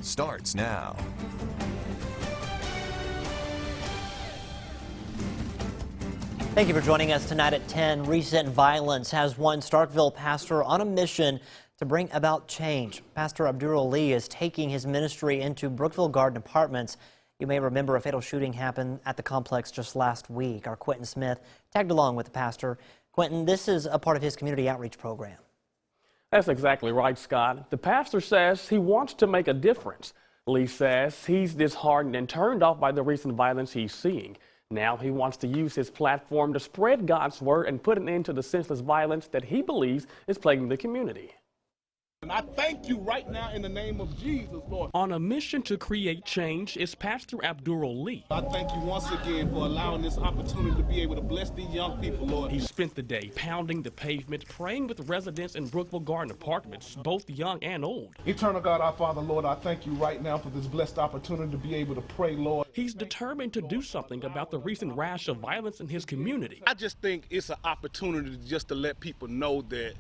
starts now. Thank you for joining us tonight at 10. Recent violence has one Starkville pastor on a mission to bring about change. Pastor Abdul Lee is taking his ministry into Brookville Garden Apartments. You may remember a fatal shooting happened at the complex just last week. Our Quentin Smith tagged along with the pastor. Quentin, this is a part of his community outreach program. That's exactly right, Scott. The pastor says he wants to make a difference. Lee says he's disheartened and turned off by the recent violence he's seeing. Now he wants to use his platform to spread God's word and put an end to the senseless violence that he believes is plaguing the community. And I thank you right now in the name of Jesus, Lord. On a mission to create change is Pastor Abdul Lee. I thank you once again for allowing this opportunity to be able to bless these young people, Lord. He spent the day pounding the pavement, praying with residents in Brookville Garden Apartments, both young and old. Eternal God, our Father, Lord, I thank you right now for this blessed opportunity to be able to pray, Lord. He's determined to do something about the recent rash of violence in his community. I just think it's an opportunity just to let people know that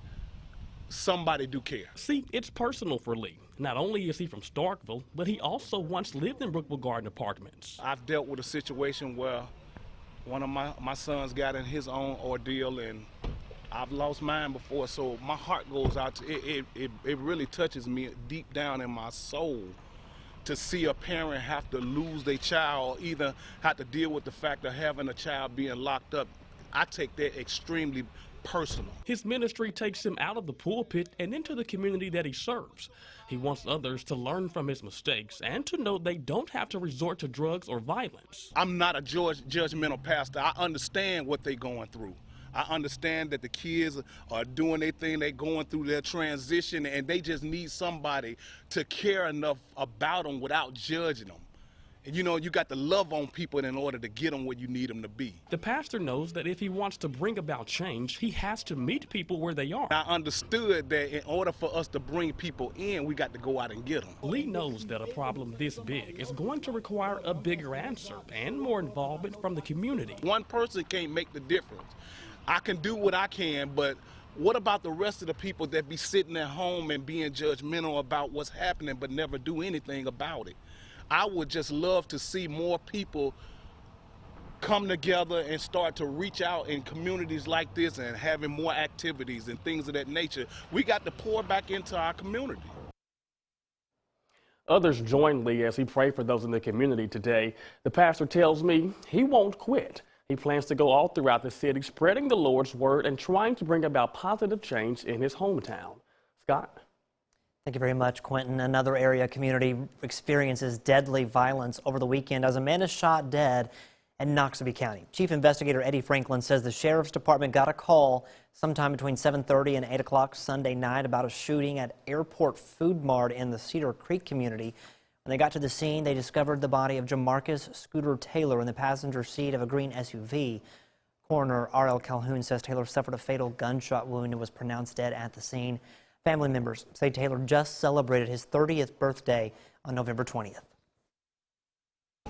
somebody do care. See, it's personal for Lee. Not only is he from Starkville, but he also once lived in Brookville Garden Apartments. I've dealt with a situation where one of my sons got in his own ordeal, and I've lost mine before, so my heart goes out to it really touches me deep down in my soul to see a parent have to lose their child, either have to deal with the fact of having a child being locked up. I take that extremely personal. His ministry takes him out of the pulpit and into the community that he serves. He wants others to learn from his mistakes and to know they don't have to resort to drugs or violence. I'm not a judgmental pastor. I understand what they're going through. I understand that the kids are doing their thing, they're going through their transition, and they just need somebody to care enough about them without judging them. And you know, you got to love on people in order to get them where you need them to be. The pastor knows that if he wants to bring about change, he has to meet people where they are. I understood that in order for us to bring people in, we got to go out and get them. Lee knows that a problem this big is going to require a bigger answer and more involvement from the community. One person can't make the difference. I can do what I can, but what about the rest of the people that be sitting at home and being judgmental about what's happening but never do anything about it? I would just love to see more people come together and start to reach out in communities like this and having more activities and things of that nature. We got to pour back into our community. Others join Lee as he prayed for those in the community today. The pastor tells me he won't quit. He plans to go all throughout the city, spreading the Lord's word and trying to bring about positive change in his hometown. Scott? Thank you very much, Quentin. Another area community experiences deadly violence over the weekend as a man is shot dead in Noxubee County. Chief Investigator Eddie Franklin says the Sheriff's Department got a call sometime between 7:30 and 8 o'clock Sunday night about a shooting at Airport Food Mart in the Cedar Creek community. When they got to the scene, they discovered the body of Jamarcus Scooter Taylor in the passenger seat of a green SUV. Coroner R.L. Calhoun says Taylor suffered a fatal gunshot wound and was pronounced dead at the scene. Family members say Taylor just celebrated his 30th birthday on November 20th.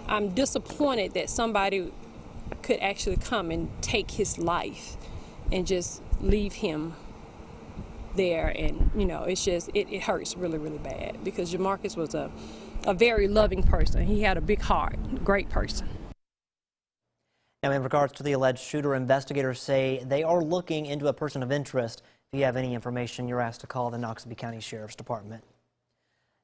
I'm disappointed that somebody could actually come and take his life and just leave him there. And, you know, it's just, it hurts really, really bad because Jamarcus was a very loving person. He had a big heart, great person. Now, in regards to the alleged shooter, investigators say they are looking into a person of interest. If you have any information, you're asked to call the Noxubee County Sheriff's Department.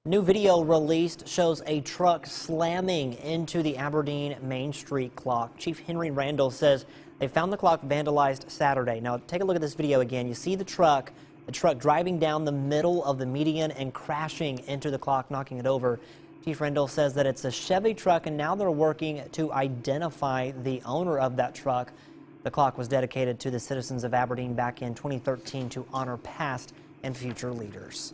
New video released shows a truck slamming into the Aberdeen Main Street clock. Chief Henry Randall says they found the clock vandalized Saturday. Now, take a look at this video again. You see the truck driving down the middle of the median and crashing into the clock, knocking it over. Chief Randall says that it's a Chevy truck, and now they're working to identify the owner of that truck. The clock was dedicated to the citizens of Aberdeen back in 2013 to honor past and future leaders.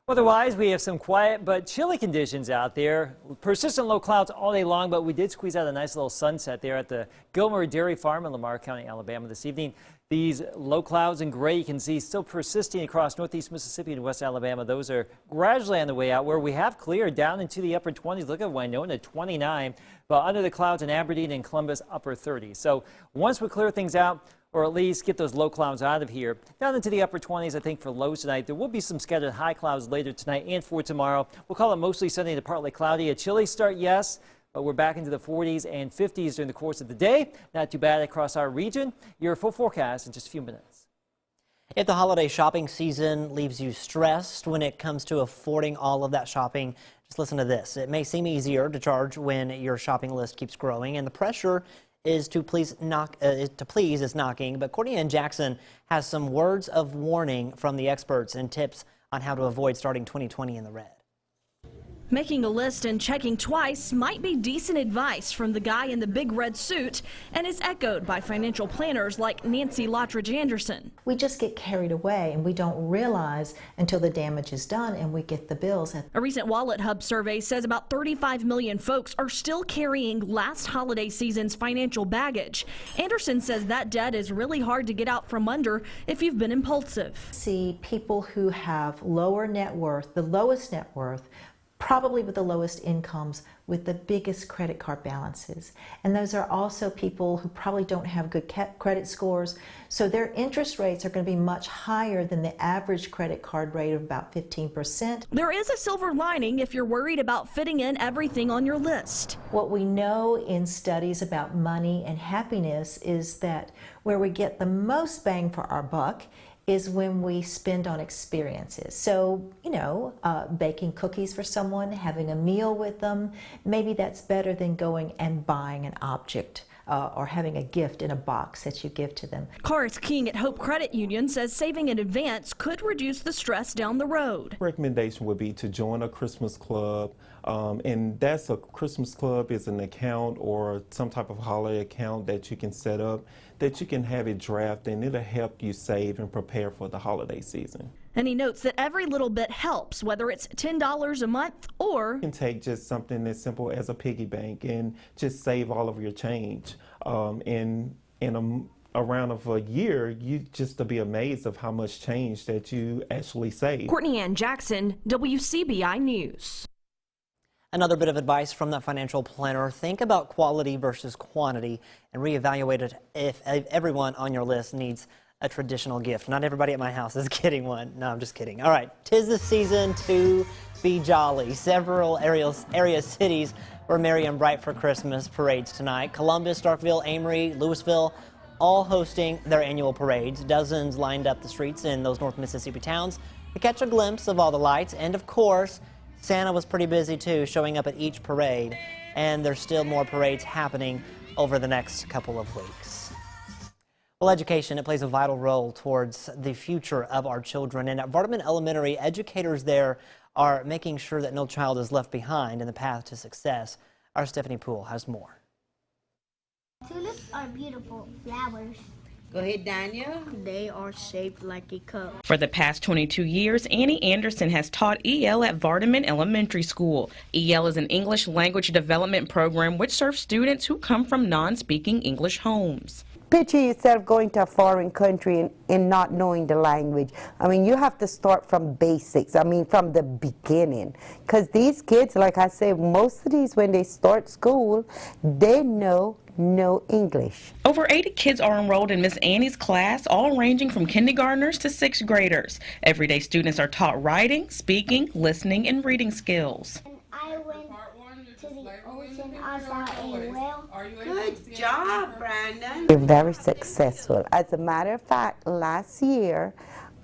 Otherwise, we have some quiet but chilly conditions out there. Persistent low clouds all day long, but we did squeeze out a nice little sunset there at the Gilmore Dairy Farm in Lamar County, Alabama this evening. These low clouds in gray you can see still persisting across northeast Mississippi and west Alabama. Those are gradually on the way out. Where we have cleared down into the upper 20s. Look at Winona, 29. But under the clouds in Aberdeen and Columbus, upper 30s. So once we clear things out, or at least get those low clouds out of here. Down into the upper 20s, I think, for lows tonight. There will be some scattered high clouds later tonight and for tomorrow. We'll call it mostly sunny to partly cloudy. A chilly start, yes, but we're back into the 40s and 50s during the course of the day. Not too bad across our region. Your full forecast in just a few minutes. If the holiday shopping season leaves you stressed when it comes to affording all of that shopping, just listen to this. It may seem easier to charge when your shopping list keeps growing and the pressure is to please is knocking. But Courtney Ann Jackson has some words of warning from the experts and tips on how to avoid starting 2020 in the red. Making a list and checking twice might be decent advice from the guy in the big red suit and is echoed by financial planners like Nancy Lottridge Anderson. We just get carried away and we don't realize until the damage is done and we get the bills. A recent Wallet Hub survey says about 35 million folks are still carrying last holiday season's financial baggage. Anderson says that debt is really hard to get out from under if you've been impulsive. See people who have lower net worth, the lowest net worth, probably with the lowest incomes, with the biggest credit card balances. And those are also people who probably don't have good credit scores, so their interest rates are going to be much higher than the average credit card rate of about 15%. There is a silver lining if you're worried about fitting in everything on your list. What we know in studies about money and happiness is that where we get the most bang for our buck is when we spend on experiences. So, baking cookies for someone, having a meal with them, maybe that's better than going and buying an object or having a gift in a box that you give to them. Karis King at Hope Credit Union says saving in advance could reduce the stress down the road. Recommendation would be to join a Christmas club, and that's a Christmas club is an account or some type of holiday account that you can set up, that you can have it draft, and it'll help you save and prepare for the holiday season. And he notes that every little bit helps, whether it's $10 a month or... You can take just something as simple as a piggy bank and just save all of your change. In around of a year, you just to be amazed of how much change that you actually save. Courtney Ann Jackson, WCBI News. Another bit of advice from that financial planner: think about quality versus quantity and reevaluate it if everyone on your list needs a traditional gift. Not everybody at my house is getting one. No, I'm just kidding. All right, 'tis the season to be jolly. Several area cities were merry and bright for Christmas parades tonight. Columbus, Starkville, Amory, Louisville, all hosting their annual parades. Dozens lined up the streets in those North Mississippi towns to catch a glimpse of all the lights. And of course, Santa was pretty busy too, showing up at each parade. And there's still more parades happening over the next couple of weeks. Well, education, it plays a vital role towards the future of our children. And at Vardaman Elementary, educators there are making sure that no child is left behind in the path to success. Our Stephanie Poole has more. Tulips are beautiful flowers. Go ahead, Daniel. They are shaped like a cup. For the past 22 years, Annie Anderson has taught EL at Vardaman Elementary School. EL is an English language development program which serves students who come from non-speaking English homes. Picture yourself going to a foreign country and not knowing the language. I mean, you have to start from basics. I mean, from the beginning. Because these kids, like I said, most of these, when they start school, they know no English. Over 80 kids are enrolled in Miss Annie's class, all ranging from kindergartners to 6th graders. Everyday students are taught writing, speaking, listening, and reading skills. I went to the ocean. I saw a whale. Good job, Brandon. We're very successful. As a matter of fact, last year,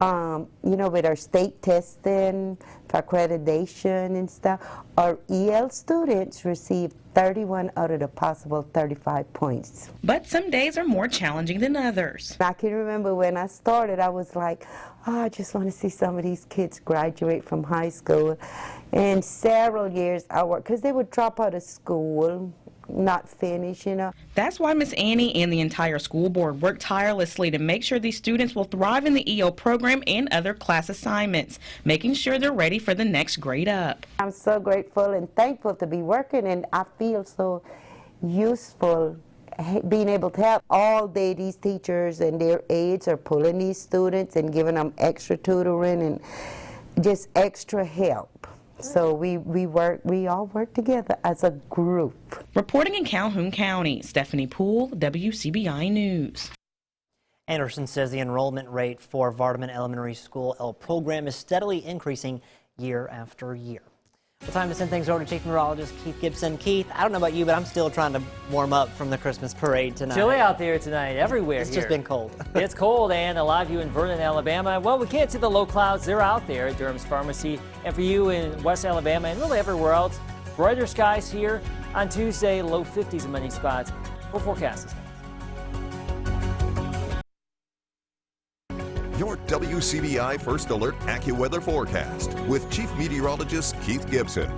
with our state testing for accreditation and stuff, our EL students received 31 out of the possible 35 points. But some days are more challenging than others. I can remember when I started, I was like, I just want to see some of these kids graduate from high school. And several years I worked, because they would drop out of school, not finish, That's why Miss Annie and the entire school board work tirelessly to make sure these students will thrive in the EO program and other class assignments, making sure they're ready for the next grade up. I'm so grateful and thankful to be working, and I feel so useful being able to help. All day these teachers and their aides are pulling these students and giving them extra tutoring and just extra help. So we all work together as a group. Reporting in Calhoun County, Stephanie Poole, WCBI News. Anderson says the enrollment rate for Vardaman Elementary School program is steadily increasing year after year. Well, time to send things over to Chief Meteorologist Keith Gibson. Keith, I don't know about you, but I'm still trying to warm up from the Christmas parade tonight. Chilly out there tonight, everywhere. It's just been cold. It's cold, and a lot of you in Vernon, Alabama, well, we can't see the low clouds. They're out there at Durham's Pharmacy. And for you in West Alabama and really everywhere else, brighter skies here on Tuesday, low 50s in many spots. We'll forecast this. Your WCBI First Alert AccuWeather forecast with Chief Meteorologist Keith Gibson.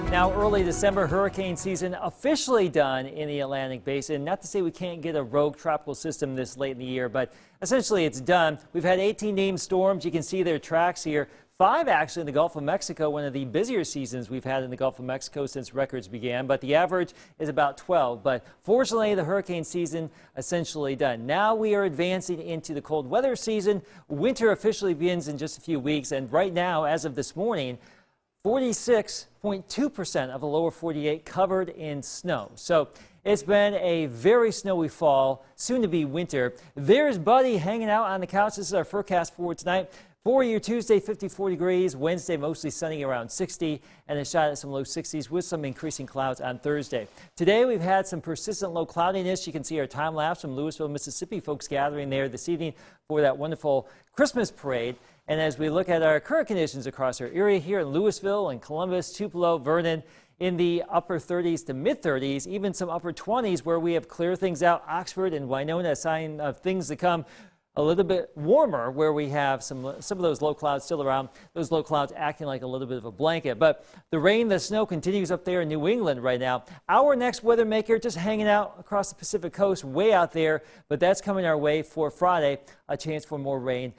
Now, early December hurricane season officially done in the Atlantic Basin. Not to say we can't get a rogue tropical system this late in the year, but essentially it's done. We've had 18 named storms. You can see their tracks here. 5 actually in the Gulf of Mexico, one of the busier seasons we've had in the Gulf of Mexico since records began, but the average is about 12. But fortunately, the hurricane season essentially done. Now we are advancing into the cold weather season. Winter officially begins in just a few weeks, and right now, as of this morning, 46.2% of the lower 48 covered in snow. So it's been a very snowy fall, soon to be winter. There's Buddy hanging out on the couch. This is our forecast for tonight. For you, Tuesday, 54 degrees. Wednesday, mostly sunny around 60, and a shot at some low 60s with some increasing clouds on Thursday. Today, we've had some persistent low cloudiness. You can see our time lapse from Louisville, Mississippi. Folks gathering there this evening for that wonderful Christmas parade. And as we look at our current conditions across our area here in Louisville and Columbus, Tupelo, Vernon, in the upper 30s to mid 30s, even some upper 20s where we have cleared things out. Oxford and Winona, a sign of things to come. A little bit warmer where we have some of those low clouds still around, those low clouds acting like a little bit of a blanket. But the rain, the snow continues up there in New England right now. Our next weather maker just hanging out across the Pacific coast way out there, but that's coming our way for Friday, a chance for more rain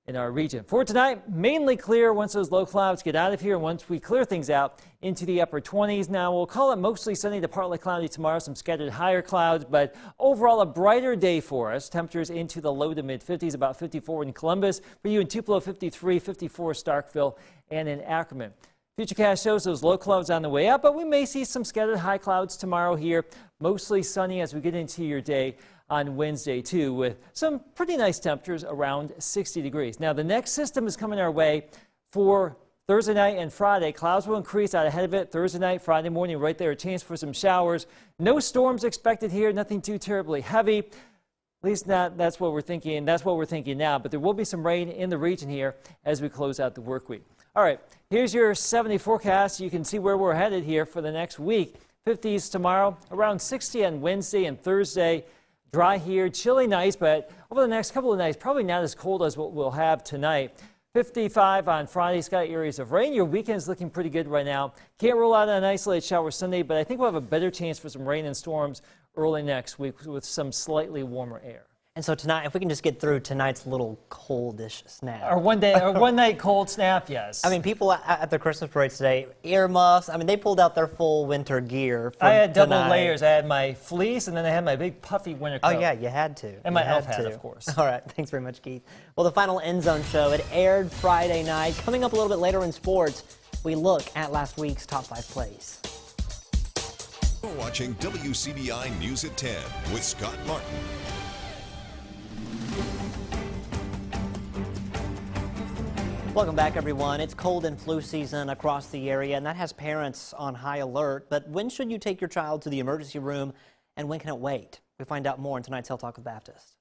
in our region. For tonight, mainly clear once those low clouds get out of here and once we clear things out into the upper 20s. Now, we'll call it mostly sunny to partly cloudy tomorrow, some scattered higher clouds, but overall a brighter day for us. Temperatures into the low to mid 50s, about 54 in Columbus. For you in Tupelo, 53, 54 Starkville, and in Ackerman. Futurecast shows those low clouds on the way up, but we may see some scattered high clouds tomorrow here. Mostly sunny as we get into your day on Wednesday, too, with some pretty nice temperatures around 60 degrees. Now, the next system is coming our way for Thursday night and Friday. Clouds will increase out ahead of it. Thursday night, Friday morning, right there, a chance for some showers. No storms expected here, nothing too terribly heavy. At least that's what we're thinking. That's what we're thinking now. But there will be some rain in the region here as we close out the work week. All right, here's your 70 forecast. You can see where we're headed here for the next week. 50s tomorrow, around 60 on Wednesday and Thursday. Dry here, chilly nights, but over the next couple of nights, probably not as cold as what we'll have tonight. 55 on Friday, sky areas of rain. Your weekend's looking pretty good right now. Can't rule out an isolated shower Sunday, but I think we'll have a better chance for some rain and storms early next week with some slightly warmer air. And so tonight, if we can just get through tonight's little coldish snap. Or one night cold snap, yes. I mean, people at the Christmas parades today, earmuffs. I mean, they pulled out their full winter gear. I had double layers. I had my fleece, and then I had my big puffy winter coat. Oh, yeah, you had to. And my elf hat, of course. All right, thanks very much, Keith. Well, the final End Zone show, it aired Friday night. Coming up a little bit later in sports, we look at last week's top 5 plays. You're watching WCBI News at 10 with Scott Martin. Welcome back, everyone. It's cold and flu season across the area, and that has parents on high alert. But when should you take your child to the emergency room, and when can it wait? We find out more in tonight's Health Talk with Baptist.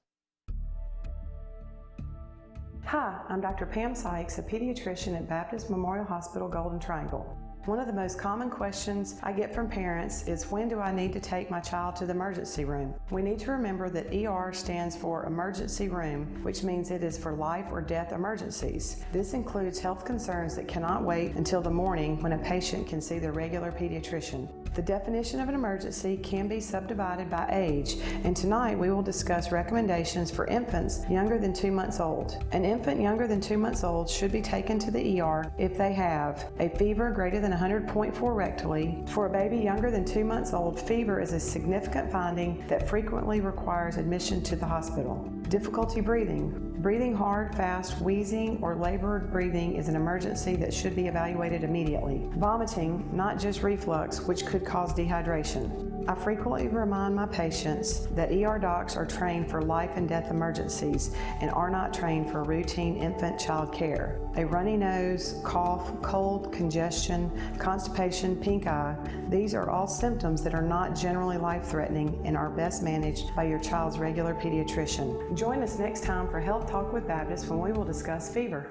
Hi, I'm Dr. Pam Sykes, a pediatrician at Baptist Memorial Hospital, Golden Triangle. One of the most common questions I get from parents is, when do I need to take my child to the emergency room? We need to remember that ER stands for emergency room, which means it is for life or death emergencies. This includes health concerns that cannot wait until the morning when a patient can see their regular pediatrician. The definition of an emergency can be subdivided by age, and tonight we will discuss recommendations for infants younger than 2 months old. An infant younger than 2 months old should be taken to the ER if they have a fever greater than 100.4 rectally. For a baby younger than 2 months old, fever is a significant finding that frequently requires admission to the hospital. Difficulty breathing. Breathing hard, fast, wheezing, or labored breathing is an emergency that should be evaluated immediately. Vomiting, not just reflux, which could cause dehydration. I frequently remind my patients that ER docs are trained for life and death emergencies and are not trained for routine infant-child care. A runny nose, cough, cold, congestion, constipation, pink eye, these are all symptoms that are not generally life-threatening and are best managed by your child's regular pediatrician. Join us next time for Health Talk with Baptist when we will discuss fever.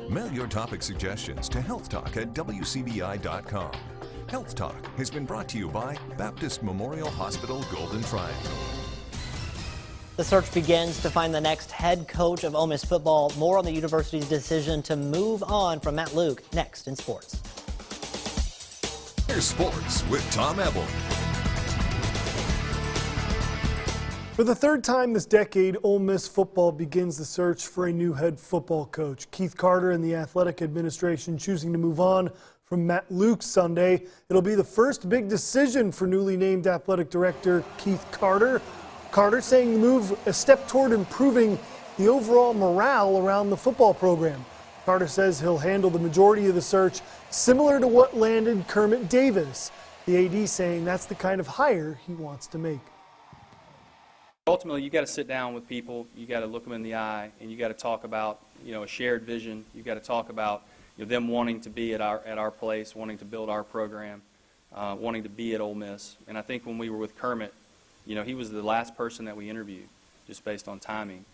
Mail your topic suggestions to healthtalk@wcbi.com. Health Talk has been brought to you by Baptist Memorial Hospital Golden Triangle. The search begins to find the next head coach of Ole Miss football. More on the university's decision to move on from Matt Luke next in sports. Here's sports with Tom Ebel. For the third time this decade, Ole Miss football begins the search for a new head football coach. Keith Carter and the athletic administration choosing to move on from Matt Luke Sunday. It'll be the first big decision for newly named athletic director Keith Carter. Carter saying the move a step toward improving the overall morale around the football program. Carter says he'll handle the majority of the search, similar to what landed Kermit Davis. The AD saying that's the kind of hire he wants to make. Ultimately, you got to sit down with people, you got to look them in the eye, and you got to talk about, a shared vision. You got to talk about them wanting to be at our place, wanting to build our program, wanting to be at Ole Miss. And I think when we were with Kermit, he was the last person that we interviewed, just based on timing,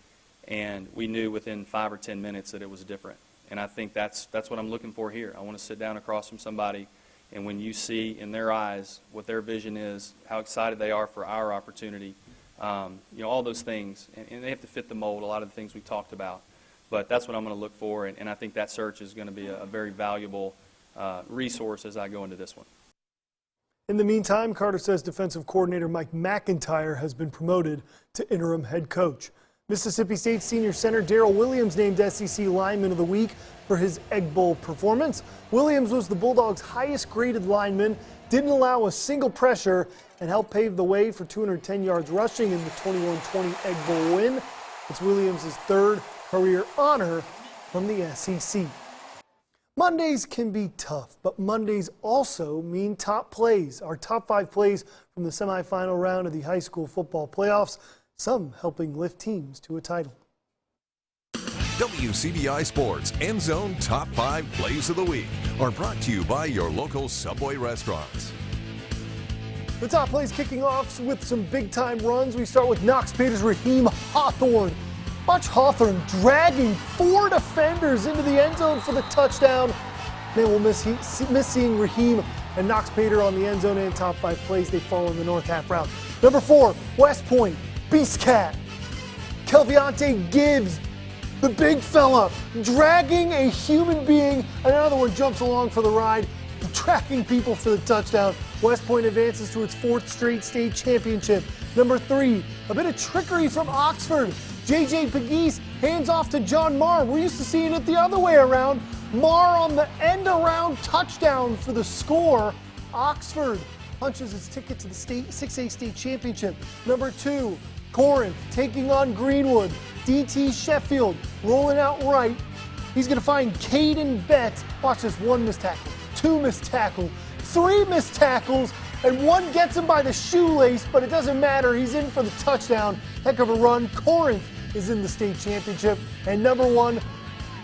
and we knew within 5 or 10 minutes that it was different. And I think that's what I'm looking for here. I want to sit down across from somebody, and when you see in their eyes what their vision is, how excited they are for our opportunity, all those things, and they have to fit the mold, a lot of the things we talked about. But that's what I'm going to look for, and I think that search is going to be a very valuable resource as I go into this one. In the meantime, Carter says defensive coordinator Mike McIntyre has been promoted to interim head coach. Mississippi State senior center Darrell Williams named SEC Lineman of the Week for his Egg Bowl performance. Williams was the Bulldogs' highest graded lineman, didn't allow a single pressure, and helped pave the way for 210 yards rushing in the 21-20 Egg Bowl win. It's Williams' third career honor from the SEC. Mondays can be tough, but Mondays also mean top plays. Our top 5 plays from the semifinal round of the high school football playoffs, some helping lift teams to a title. WCBI Sports End Zone Top 5 Plays of the Week are brought to you by your local Subway restaurants. The top plays kicking off with some big-time runs. We start with Knox Peters' Raheem Hawthorne. Watch Hawthorne dragging 4 defenders into the end zone for the touchdown. Man, we'll miss seeing Raheem and Knox Pater on the end zone and top 5 plays. They fall in the north half route. Number 4, West Point, Beast Cat. Kelviante Gibbs, the big fella, dragging a human being. Another one jumps along for the ride, tracking people for the touchdown. West Point advances to its 4th straight state championship. Number 3, a bit of trickery from Oxford. J.J. Pegues hands off to John Marr. We're used to seeing it the other way around. Marr on the end-around touchdown for the score. Oxford punches its ticket to the 6A state championship. Number 2, Corinth taking on Greenwood. D.T. Sheffield rolling out right. He's going to find Caden Betts. Watch this, 1 missed tackle, 2 missed tackle, 3 missed tackles, and 1 gets him by the shoelace, but it doesn't matter. He's in for the touchdown. Heck of a run. Corinth is in the state championship. And number 1,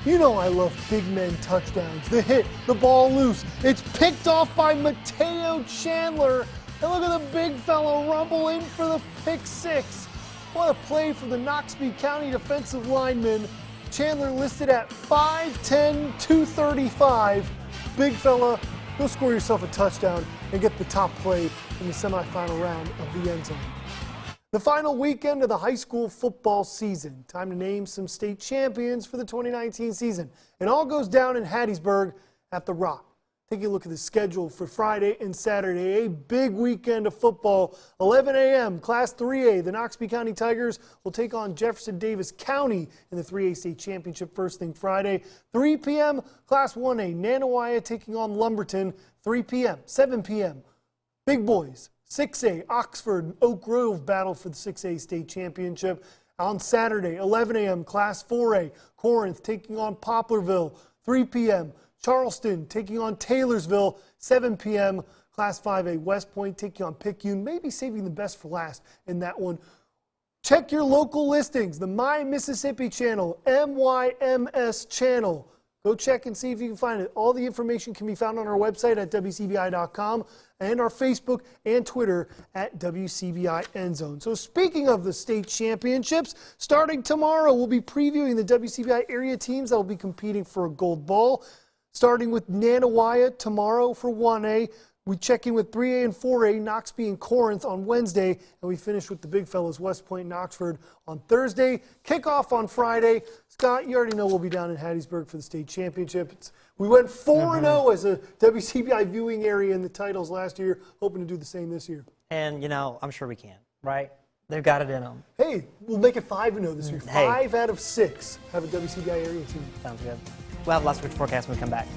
you know I love big men touchdowns. The hit, the ball loose. It's picked off by Mateo Chandler. And look at the big fellow rumble in for the pick 6. What a play for the Knoxville County defensive lineman. Chandler listed at 5'10", 235. Big fella, go score yourself a touchdown and get the top play in the semifinal round of the end zone. The final weekend of the high school football season. Time to name some state champions for the 2019 season. It all goes down in Hattiesburg at the Rock. Taking a look at the schedule for Friday and Saturday. A big weekend of football. 11 a.m. Class 3A. The Knoxville County Tigers will take on Jefferson Davis County in the 3A state championship first thing Friday. 3 p.m. Class 1A. Nanawaya taking on Lumberton. 3 p.m. 7 p.m. Big boys. 6A, Oxford and Oak Grove battle for the 6A state championship. On Saturday, 11 a.m., Class 4A, Corinth taking on Poplarville. 3 p.m., Charleston taking on Taylorsville. 7 p.m., Class 5A West Point taking on Picayune, maybe saving the best for last in that one. Check your local listings, the My Mississippi channel, MYMS channel. Go check and see if you can find it. All the information can be found on our website at WCBI.com and our Facebook and Twitter at WCBI Endzone. So speaking of the state championships, starting tomorrow, we'll be previewing the WCBI area teams that will be competing for a gold ball. Starting with Nanawaya tomorrow for 1A. We check in with 3A and 4A, Noxubee and Corinth on Wednesday, and we finish with the big fellas, West Point and Oxford on Thursday. Kickoff on Friday. Scott, you already know we'll be down in Hattiesburg for the state championship. We went 4-0 as a WCBI viewing area in the titles last year, hoping to do the same this year. And, you know, I'm sure we can, right? They've got it in them. Hey, we'll make it 5-0 this year. Hey. 5 out of 6 have a WCBI area team. Sounds good. We'll have last week's forecast when we come back.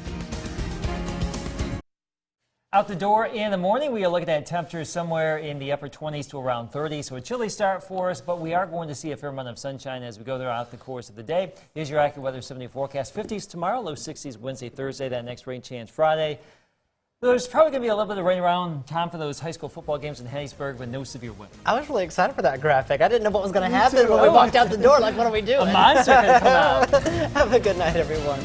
Out the door in the morning, we are looking at temperatures somewhere in the upper 20s to around 30, so a chilly start for us, but we are going to see a fair amount of sunshine as we go throughout the course of the day. Here's your AccuWeather 7-day forecast. 50s tomorrow, low 60s Wednesday, Thursday, that next rain chance Friday. There's probably going to be a little bit of rain around time for those high school football games in Hattiesburg, but no severe weather. I was really excited for that graphic. I didn't know what was going to happen when we walked out the door. Like, what are we doing? A monster could come out. Have a good night, everyone.